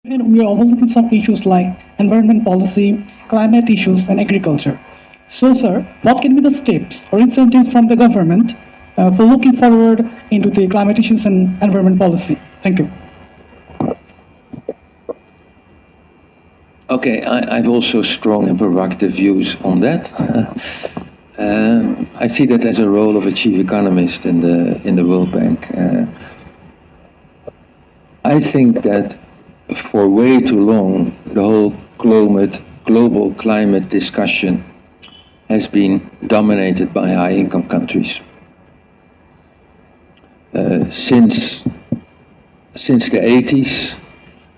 And we are overlooking some issues like environment policy, climate issues, and agriculture. So, sir, what can be the steps or incentives from the government for looking forward into the climate issues and environment policy? Thank you. Okay, I've also strong and provocative views on that. I see that as a role of a chief economist in the World Bank. I think that for way too long, the whole global climate discussion has been dominated by high-income countries. Since the 80s,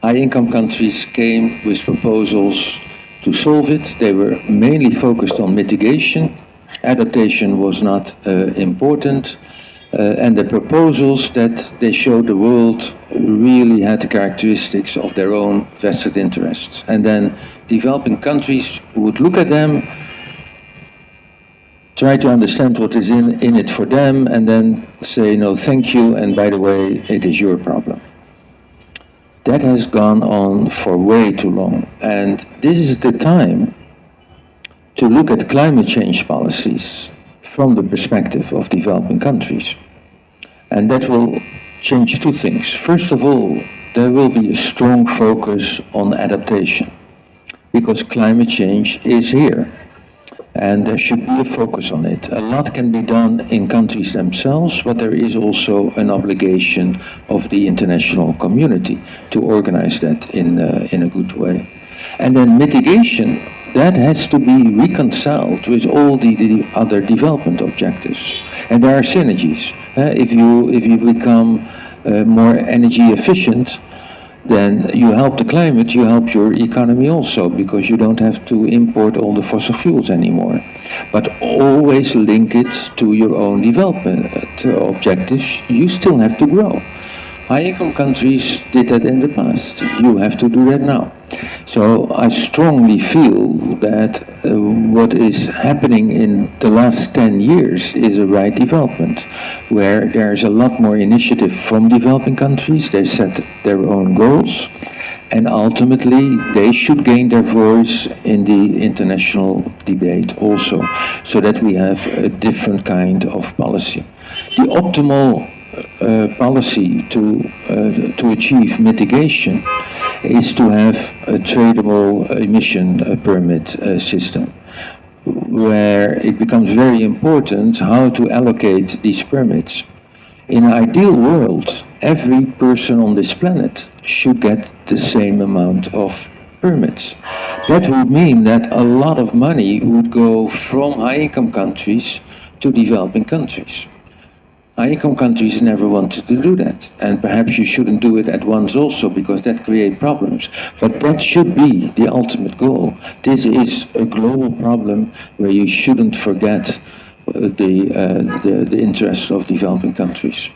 high-income countries came with proposals to solve it. They were mainly focused on mitigation. Adaptation was not important. And the proposals that they showed the world really had the characteristics of their own vested interests. And then developing countries would look at them, try to understand what is in it for them, and then say, no, thank you, and by the way, it is your problem. That has gone on for way too long. And this is the time to look at climate change policies from the perspective of developing countries. And that will change two things. First of all, there will be a strong focus on adaptation, because climate change is here. And there should be a focus on it. A lot can be done in countries themselves, but there is also an obligation of the international community to organize that in a good way. And then mitigation, that has to be reconciled with all the other development objectives. And there are synergies. If you become more energy efficient, then you help the climate, you help your economy also, because you don't have to import all the fossil fuels anymore. But always link it to your own development objectives. You still have to grow. High-income countries did that in the past. You have to do that now. So I strongly feel that what is happening in the last 10 years is a right development, where there's a lot more initiative from developing countries. They set their own goals, and ultimately they should gain their voice in the international debate also, so that we have a different kind of policy. The optimal policy to achieve mitigation is to have a tradable emission permit system, where it becomes very important how to allocate these permits. In an ideal world, every person on this planet should get the same amount of permits. That would mean that a lot of money would go from high-income countries to developing countries. High-income countries never wanted to do that, and perhaps you shouldn't do it at once also, because that creates problems. But that should be the ultimate goal. This is a global problem where you shouldn't forget the interests of developing countries.